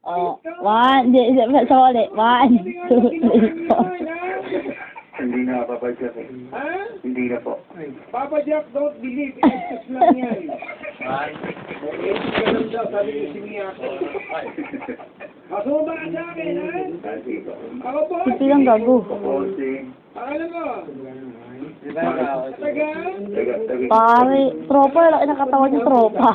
Oh, one, sa ulit. 1, 2, 3, 4. Hindi na, Papa Jack. Ha? Hindi na po. Papa Jack, don't believe. Exes lang yan. Exes ka lang daw, sabi ko si Miyako. Masuma ka sa akin, ha? Ako po. Sipi lang gago. Posing. Alam mo? Taga? Pare, tropa, laki na katawan niya, tropa.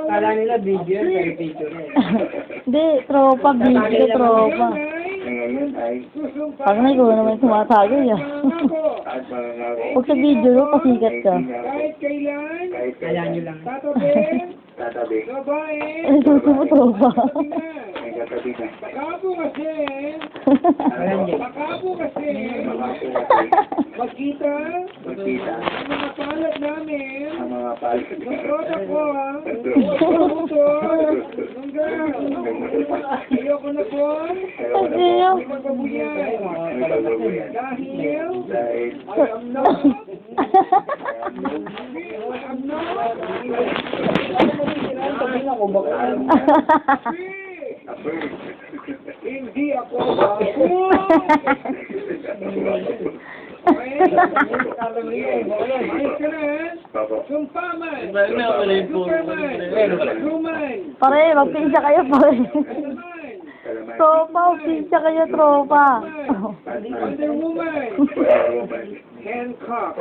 Kala nila video, pero picture eh. Hindi, tropa, video, tropa. Ngayon ay Pag na ikaw naman tumatagay, ah. at mangangako. Huwag sa video, no, pasikat ka. Kahit kailan, Kahit Kaya nyo lang. tatabi, tatabi. babae, Ano suso mo, tropa? May katabi na. baka po kasi, Walang magkita, Magkita ang mga palat namin, ang mga palit. ng tropa ko, ha? Nung ayoko na po, Kasi yun. may magbabuyan. May pagbabayan. Dahil, Dahil I am not, hindi ako bago. Ayos ka na, Papa. Sumpaman, Superman, Truman, Pare, magpinsa kayo, pare. Superman, Kalaman. Tropa, magpinsa kayo, tropa. Wonder Woman, Hancock,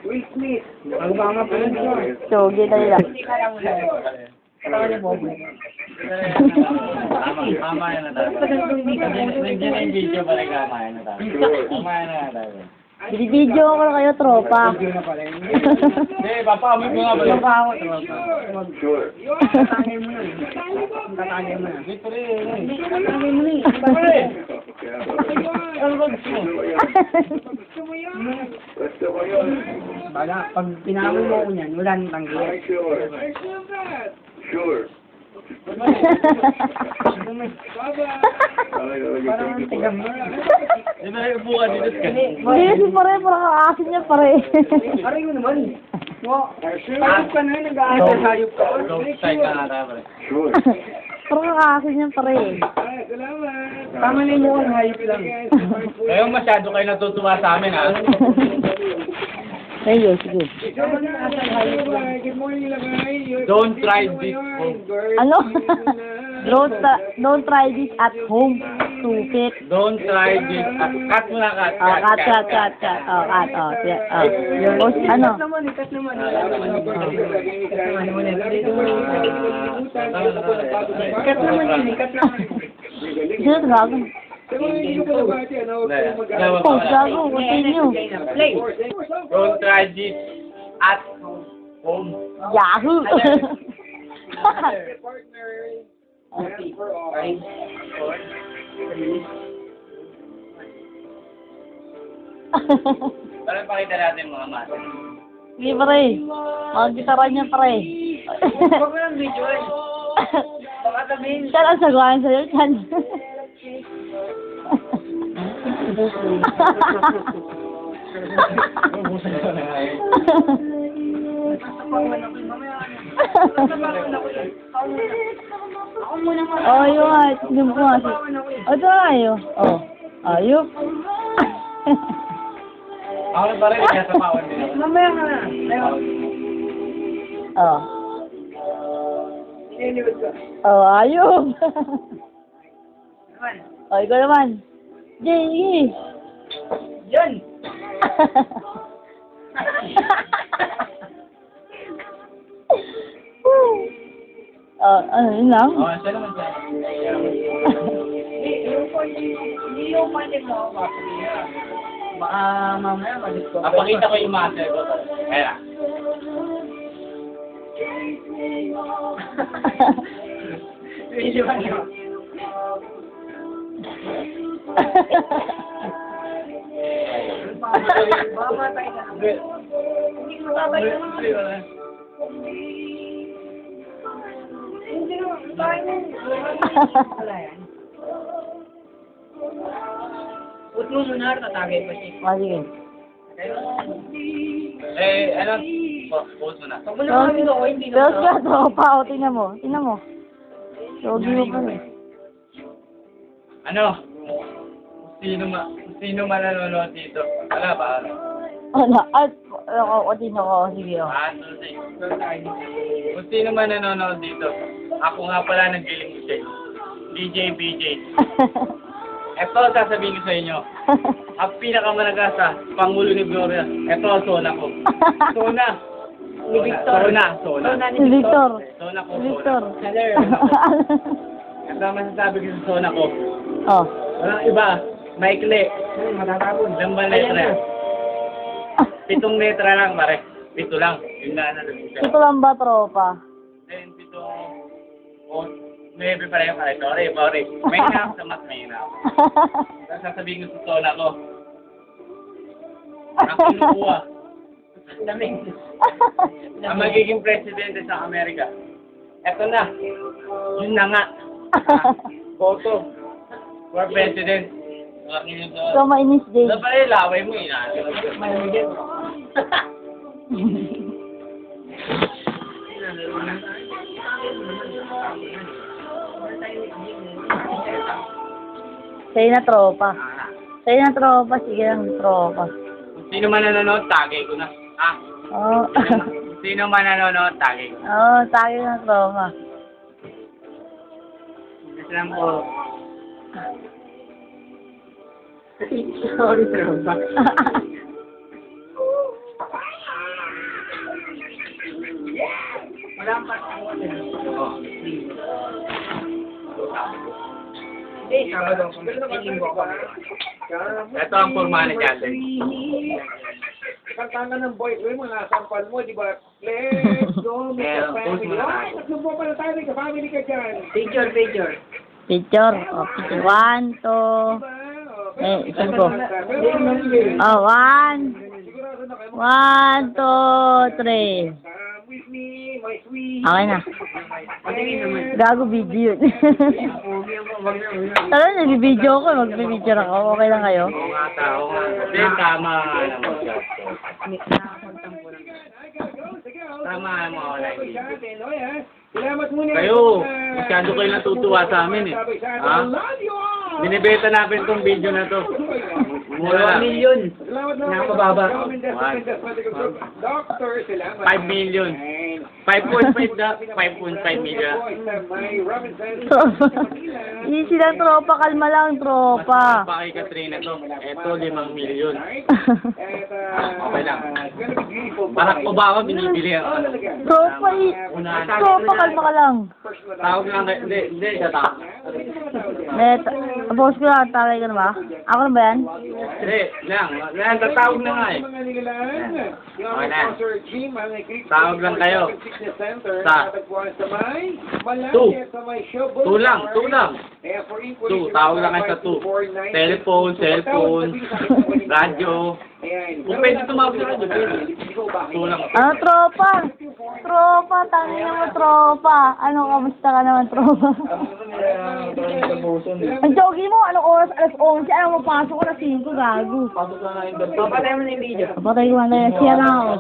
Will Smith, Ang mga pa rin yun. Chogi tayo lang. Katawa niya Bobo. Tama yan na tayo. Nandiyan ang video pala kama yan na tayo. Tama yan na tayo. Binibidyo ko na kayo, tropa. Video na pala yun. Hindi, papaamoy ko nga pala. Yung pa ako, tropa. Sure. Tatangay mo na. Tatangay mo na. Libre. Tatangay mo na eh. Ano ba gusto mo? gusto mo yan? Gusto ko yun. Baga, pag pinamoy mo ko niyan, wala nang tanggi. Ay, sure. I feel that. Sure. Parang ang tigam mo. Hindi na upo ka dito. Hindi kasi pare, parang kakasin niya, pare. Aray mo naman. Hayop ka na, nag-aaral hayop ka. Go side ka na tayo pala. Sure. Parang kakasin niya, pare. Ay, salamat. Tama na yung mukhang hayop lang. Kayo masyado kayo natutuwa sa amin ha. Ayun, sige. Good morning, Lagay. Don't try this. Ano? Don't try this at home. Stupid. Don't try this. Cut mo na cut. Oh, cut. Oh, cut. Oh, yeah. Oh. Ano? Cut naman. Cut naman Sino gago? Oh, gago. Continue. Play. Don't try this at home. Yahoo! Parang pakita natin mga mata. Sige, pare. Mag-gitara niya, pare. Huwag mo lang video eh. Baka sabihin. Siya ang sagawan sa'yo, Chan. Ako muna nga. Oh, yun nga. Tignan mo nga. Oh, ito nga yun. Oh. Ayop. Ako na parang nagkasapawan din ako. Mamaya ka na. Oh. Siniliwad ka. Oh, ayop. Naman. Oh, ikaw naman. Jay, Yan. Oh, ano, yun lang? Oo, siya naman siya. Hindi yung pwede mo ako. Baka mamaya ma-discover. Pakita ko yung master ko. Kaya. Video ba niyo? Mamatay ka. Hindi ko matatay ka naman. Hindi naman. Tayo mo. Wala yan. Put mo muna, tatagay pa siya. Oh, sige. Eh, ano? Post mo na. Huwag mo naman kami loko, hindi Pero naman. siya, tropa. O, tingnan mo. Tingnan mo. Yogi mo pa rin. Ano? Sino man nanonood dito? Wala ba? Ano? At, ako, tingnan ko. Sige, o. Susi. Kung sino man nanonood dito, ako nga pala naggiling siya. DJ BJ. Ito sasabihin ko sa inyo. Ang pinakamalagas Pangulo ni Gloria. Ito ang sona ko. Sona. Ni Victor. Sona. Si Victor. Sona ko. Si Victor. Hello. Ito ang masasabi ko sa sona ko. Oh. Walang iba. Maikli. Matatapon. Lambang letra. 7 letra lang, pare. 7 lang. Yun na sasabihin ko. Ito lang ba, tropa? Then, 7 o 9 pa rin, pare. Sorry. May na ako sa mat, may na ako. Tapos sasabihin ko sa sona ko. Ang kinukuha. Lamig. Ang magiging presidente sa Amerika. Eto na. Yun na nga. Photo. For president. So, mainis din. Ano pala yung laway mo, Malamig yan. Sa'yo na, tropa. Sa'yo na, tropa. Sige lang, tropa. Sino man nanonood, tagay ko na. Oh. Sino man nanonood, tagay ko. Oh, tayo na, tropa. Gusto lang po. Sorry, tropa. Wala ang pagkakuha din. Hindi, Sabado ako. Linggo ako. Ito ang forma ni challenge. Kantangan ng boys, may mga sampal mo, di ba? Let's go, Mr. Post mo Family. na Ay, tayo. tatlong po pala tayo, may ka-family ka dyan. Picture. Picture. Oh, picture. 1, 2. Diba? Eh, isang ko. Pero, Oh, 1. sigurado na kayo. 1, 2, 3. Come with me, my sweet. Okay na. Patingin naman. Gago video yun. Wag na. Tara, nag-video ako. Mag-picture ako. Okay lang kayo? Oo nga, tao nga. Hindi, tama nga naman siya. Tama mo ako lang. Salamat muna. Kayo, masyado kayo natutuwa sa amin eh. Ha? Binibeta namin tong video na to. Mura 2 lang. million. Salamat na. Napababa. Doctor, salamat. 5 million. 5.5 million. Easy lang, tropa. Kalma lang, tropa. Pa kay Katrina to. Ito, 5 million. Okay lang. Barack Obama binibili ako. Tropa, tropa, kalma ka lang. Tawag lang kayo. Hindi, siya tawag. Boss ko lang, tagay ka na ba? Ako na ba yan? Hindi, lang. Tatawag na nga eh. Okay na. Tawag lang kayo. Sa 2. 2 lang. 2. Tawag lang kayo sa 2. Cellphone, radyo. Kung pwede tumawag sa radyo, pwede. 2 lang. Ano, tropa? Tropa, tangin mo, tropa. Ano, kamusta ka naman, tropa? Ang jogi mo, anong oras? Alas 11. Ano, mapasok ko na 5, gago. Papatay mo na yung video. Kapatay ko na yan. Siya na ako.